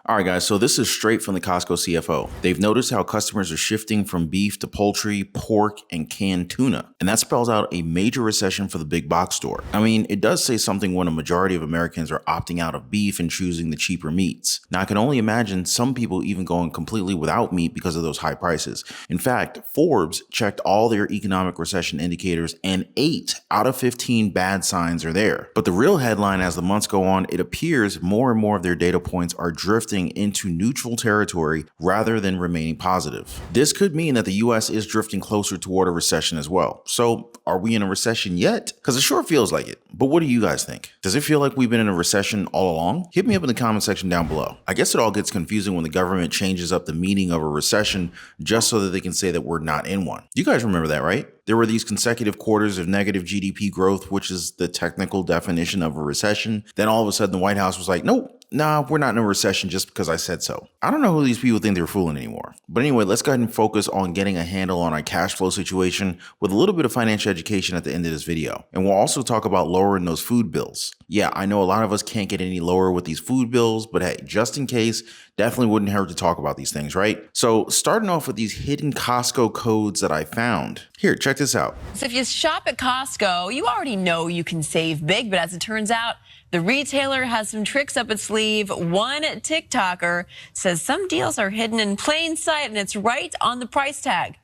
All right, guys, so this is straight from the Costco CFO. They've noticed how customers are shifting from beef to poultry, pork, and canned tuna. And that spells out a major recession for the big box store. I mean, it does say something when a majority of Americans are opting out of beef and choosing the cheaper meats. Now, I can only imagine some people even going completely without meat because of those high prices. In fact, Forbes checked all their economic recession indicators and 8 out of 15 bad signs are there. But the real headline as the months go on, it appears more and more of their data points are drifting into neutral territory rather than remaining positive. This could mean that the US is drifting closer toward a recession as well. So are we in a recession yet? Because it sure feels like it. But what do you guys think? Does it feel like we've been in a recession all along? Hit me up in the comment section down below. I guess it all gets confusing when the government changes up the meaning of a recession just so that they can say that we're not in one. You guys remember that, right? There were these consecutive quarters of negative GDP growth, which is the technical definition of a recession. Then all of a sudden the White House was like, nope. Nah, we're not in a recession just because I said so. I don't know who these people think they're fooling anymore. But anyway, let's go ahead and focus on getting a handle on our cash flow situation with a little bit of financial education at the end of this video. And we'll also talk about lowering those food bills. Yeah, I know a lot of us can't get any lower with these food bills, but hey, just in case, definitely wouldn't hurt to talk about these things, right? So starting off with these hidden Costco codes that I found. Here, check this out. So if you shop at Costco, you already know you can save big, but as it turns out, the retailer has some tricks up its sleeve. One TikToker says some deals are hidden in plain sight, and it's right on the price tag.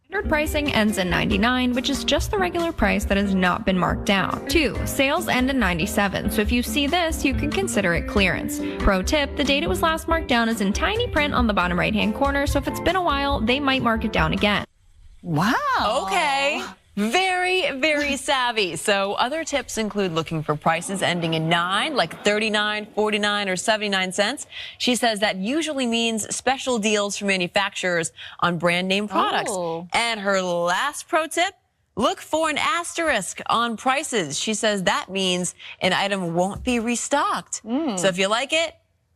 Standard pricing ends in 99, which is just the regular price that has not been marked down. 2. Sales end in 97, so if you see this, you can consider it clearance. Pro tip, the date it was last marked down is in tiny print on the bottom right-hand corner, so if it's been a while, they might mark it down again. Wow. Okay. Very, very savvy. So other tips include looking for prices ending in 9, like 39, 49, or 79 cents. She says that usually means special deals from manufacturers on brand name products. Oh. And her last pro tip, look for an asterisk on prices. She says that means an item won't be restocked. So if you like it,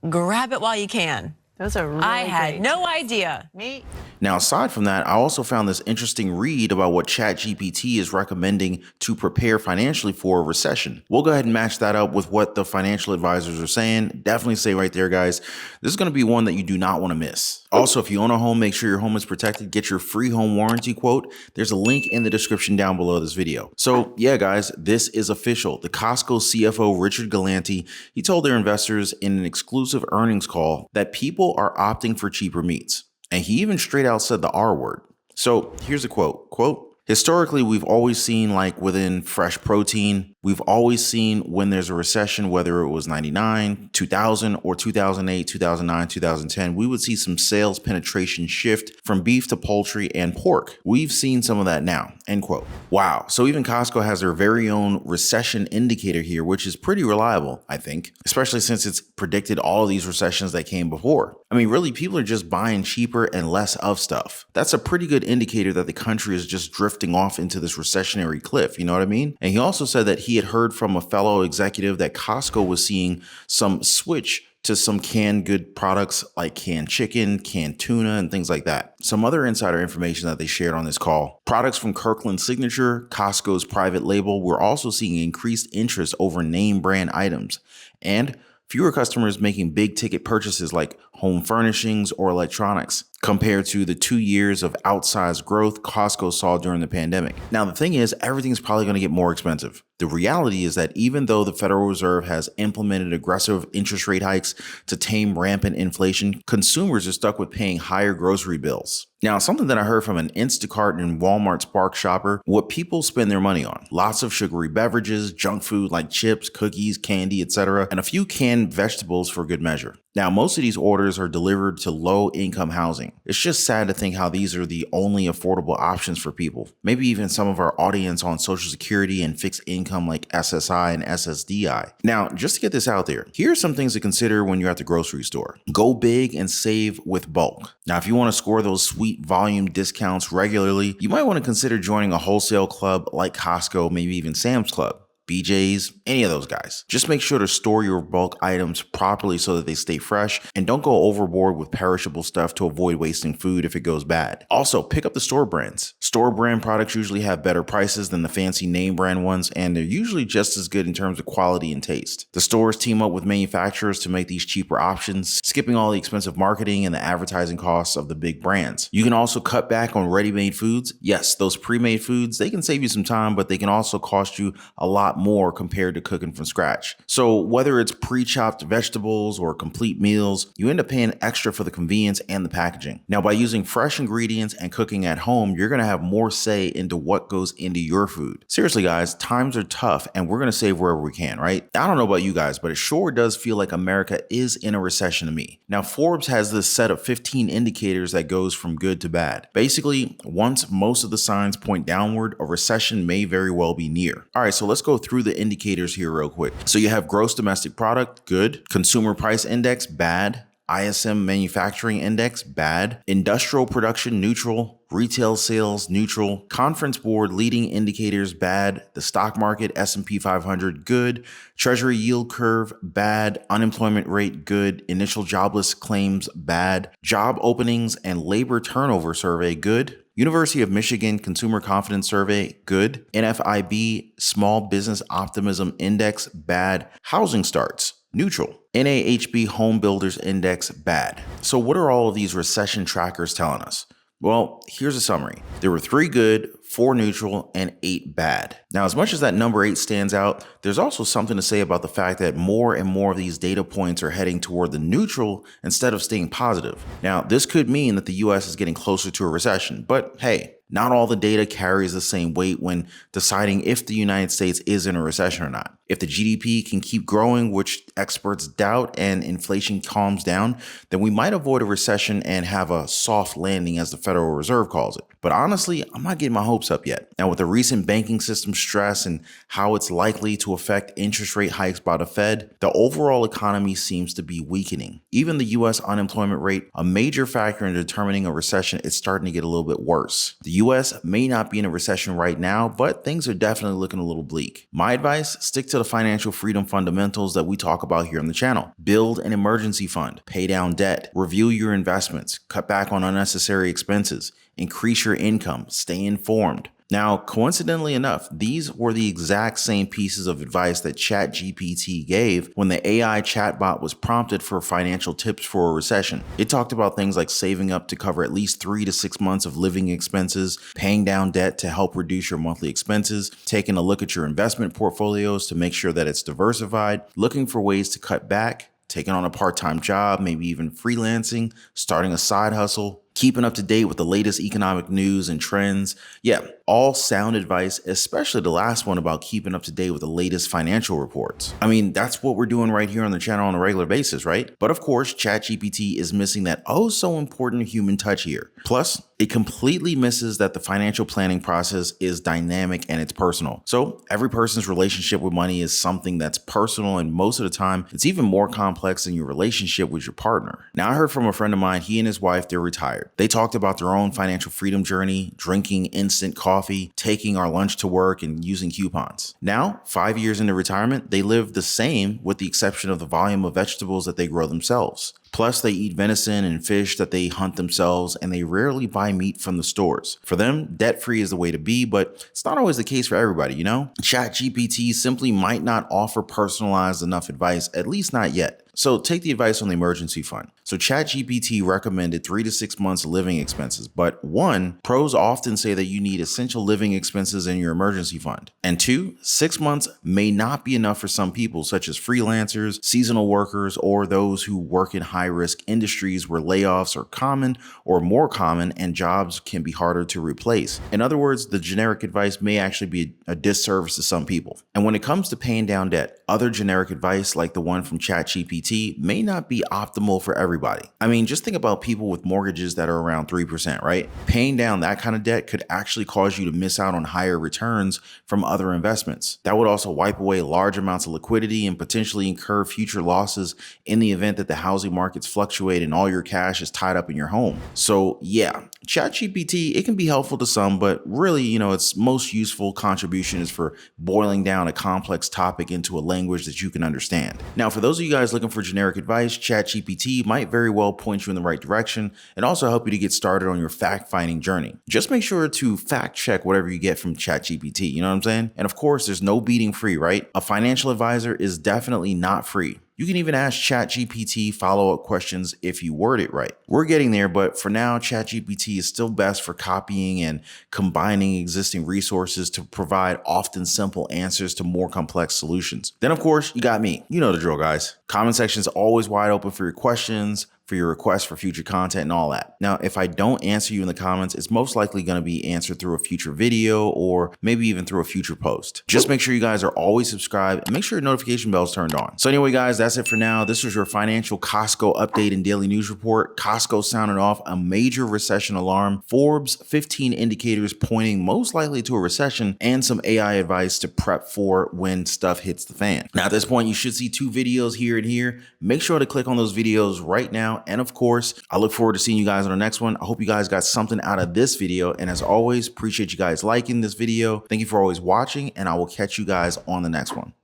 grab it while you can. Those are really I had great no tips. idea. Me. Now, aside from that, I also found this interesting read about what ChatGPT is recommending to prepare financially for a recession. We'll go ahead and match that up with what the financial advisors are saying. Definitely say right there, guys, this is going to be one that you do not want to miss. Also, if you own a home, make sure your home is protected. Get your free home warranty quote. There's a link in the description down below this video. So yeah, guys, this is official. The Costco CFO, Richard Galanti, he told their investors in an exclusive earnings call that people are opting for cheaper meats. And he even straight out said the R word. So here's a quote, historically, we've always seen, like within fresh protein, we've always seen when there's a recession, whether it was 99, 2000, or 2008, 2009, 2010, we would see some sales penetration shift from beef to poultry and pork. We've seen some of that now, end quote. Wow. So even Costco has their very own recession indicator here, which is pretty reliable, I think, especially since it's predicted all of these recessions that came before. I mean, really, people are just buying cheaper and less of stuff. That's a pretty good indicator that the country is just drifting off into this recessionary cliff, you know what I mean? And he also said that he had heard from a fellow executive that Costco was seeing some switch to some canned good products like canned chicken, canned tuna, and things like that. Some other insider information that they shared on this call. Products from Kirkland Signature, Costco's private label, were also seeing increased interest over name brand items. And fewer customers making big ticket purchases like home furnishings or electronics compared to the 2 years of outsized growth Costco saw during the pandemic. Now, the thing is, everything's probably going to get more expensive. The reality is that even though the Federal Reserve has implemented aggressive interest rate hikes to tame rampant inflation, consumers are stuck with paying higher grocery bills. Now, something that I heard from an Instacart and Walmart Spark shopper, what people spend their money on. Lots of sugary beverages, junk food like chips, cookies, candy, etc., and a few canned vegetables for good measure. Now, most of these orders are delivered to low-income housing. It's just sad to think how these are the only affordable options for people. Maybe even some of our audience on Social Security and fixed income like SSI and SSDI. Now, just to get this out there, here are some things to consider when you're at the grocery store. Go big and save with bulk. Now, if you want to score those sweet volume discounts regularly, you might want to consider joining a wholesale club like Costco, maybe even Sam's Club. BJ's, any of those guys. Just make sure to store your bulk items properly so that they stay fresh, and don't go overboard with perishable stuff to avoid wasting food if it goes bad. Also, pick up the store brands. Store brand products usually have better prices than the fancy name brand ones, and they're usually just as good in terms of quality and taste. The stores team up with manufacturers to make these cheaper options, skipping all the expensive marketing and the advertising costs of the big brands. You can also cut back on ready-made foods. Yes, those pre-made foods, they can save you some time, but they can also cost you a lot more compared to cooking from scratch. So whether it's pre-chopped vegetables or complete meals, you end up paying extra for the convenience and the packaging. Now, by using fresh ingredients and cooking at home, you're going to have more say into what goes into your food. Seriously, guys, times are tough and we're going to save wherever we can, right? I don't know about you guys, but it sure does feel like America is in a recession to me. Now, Forbes has this set of 15 indicators that goes from good to bad. Basically, once most of the signs point downward, a recession may very well be near. All right, so let's go through the indicators here real quick. So you have gross domestic product, good. Consumer price index, bad. ISM manufacturing index, bad. Industrial production, neutral. Retail sales, neutral. Conference board leading indicators, bad. The stock market, S&P 500, good. Treasury yield curve, bad. Unemployment rate, good. Initial jobless claims, bad. Job openings and labor turnover survey, good. University of Michigan Consumer Confidence Survey, good. NFIB Small Business Optimism Index, bad. Housing starts, neutral. NAHB Home Builders Index, bad. So what are all of these recession trackers telling us? Well, here's a summary. There were 3 good, 4 neutral, and 8 bad. Now, as much as that number 8 stands out, there's also something to say about the fact that more and more of these data points are heading toward the neutral instead of staying positive. Now, this could mean that the US is getting closer to a recession, but hey, not all the data carries the same weight when deciding if the United States is in a recession or not. If the GDP can keep growing, which experts doubt, and inflation calms down, then we might avoid a recession and have a soft landing, as the Federal Reserve calls it. But honestly, I'm not getting my hopes up yet. Now, with the recent banking system stress and how it's likely to affect interest rate hikes by the Fed, the overall economy seems to be weakening. Even the US unemployment rate, a major factor in determining a recession, is starting to get a little bit worse. The US may not be in a recession right now, but things are definitely looking a little bleak. My advice, stick to the financial freedom fundamentals that we talk about here on the channel. Build an emergency fund, pay down debt, review your investments, cut back on unnecessary expenses, increase your income, stay informed. Now, coincidentally enough, these were the exact same pieces of advice that ChatGPT gave when the AI chatbot was prompted for financial tips for a recession. It talked about things like saving up to cover at least 3 to 6 months of living expenses, paying down debt to help reduce your monthly expenses, taking a look at your investment portfolios to make sure that it's diversified, looking for ways to cut back, taking on a part-time job, maybe even freelancing, starting a side hustle, keeping up to date with the latest economic news and trends. Yeah, all sound advice, especially the last one about keeping up to date with the latest financial reports. I mean, that's what we're doing right here on the channel on a regular basis, right? But of course, ChatGPT is missing that oh so important human touch here. Plus, it completely misses that the financial planning process is dynamic and it's personal. So every person's relationship with money is something that's personal, and most of the time, it's even more complex than your relationship with your partner. Now, I heard from a friend of mine, he and his wife, they're retired. They talked about their own financial freedom journey, drinking instant coffee, taking our lunch to work, and using coupons. Now, 5 years into retirement, they live the same with the exception of the volume of vegetables that they grow themselves. Plus, they eat venison and fish that they hunt themselves, and they rarely buy meat from the stores. For them, debt-free is the way to be, but it's not always the case for everybody, you know? ChatGPT simply might not offer personalized enough advice, at least not yet. So take the advice on the emergency fund. So ChatGPT recommended 3 to 6 months of living expenses, but 1, pros often say that you need essential living expenses in your emergency fund. And 2, 6 months may not be enough for some people, such as freelancers, seasonal workers, or those who work in high-risk industries where layoffs are common or more common and jobs can be harder to replace. In other words, the generic advice may actually be a disservice to some people. And when it comes to paying down debt, other generic advice like the one from ChatGPT may not be optimal for everybody. I mean, just think about people with mortgages that are around 3%, right? Paying down that kind of debt could actually cause you to miss out on higher returns from other investments. That would also wipe away large amounts of liquidity and potentially incur future losses in the event that the housing market markets fluctuate and all your cash is tied up in your home. So yeah, ChatGPT, it can be helpful to some, but really, its most useful contribution is for boiling down a complex topic into a language that you can understand. Now, for those of you guys looking for generic advice, ChatGPT might very well point you in the right direction and also help you to get started on your fact-finding journey. Just make sure to fact check whatever you get from ChatGPT, you know what I'm saying? And of course, there's no beating free, right? A financial advisor is definitely not free. You can even ask ChatGPT follow-up questions if you word it right. We're getting there, but for now, ChatGPT is still best for copying and combining existing resources to provide often simple answers to more complex solutions. Then, of course, you got me. You know the drill, guys. Comment section is always wide open for your questions, for your requests for future content and all that. Now, if I don't answer you in the comments, it's most likely going to be answered through a future video or maybe even through a future post. Just make sure you guys are always subscribed and make sure your notification bell is turned on. So anyway, guys, that's it for now. This was your financial Costco update and daily news report. Costco sounded off a major recession alarm, Forbes 15 indicators pointing most likely to a recession, and some AI advice to prep for when stuff hits the fan. Now, at this point, you should see 2 videos here and here. Make sure to click on those videos right now. And of course, I look forward to seeing you guys on the next one. I hope you guys got something out of this video. And as always, appreciate you guys liking this video. Thank you for always watching, and I will catch you guys on the next one.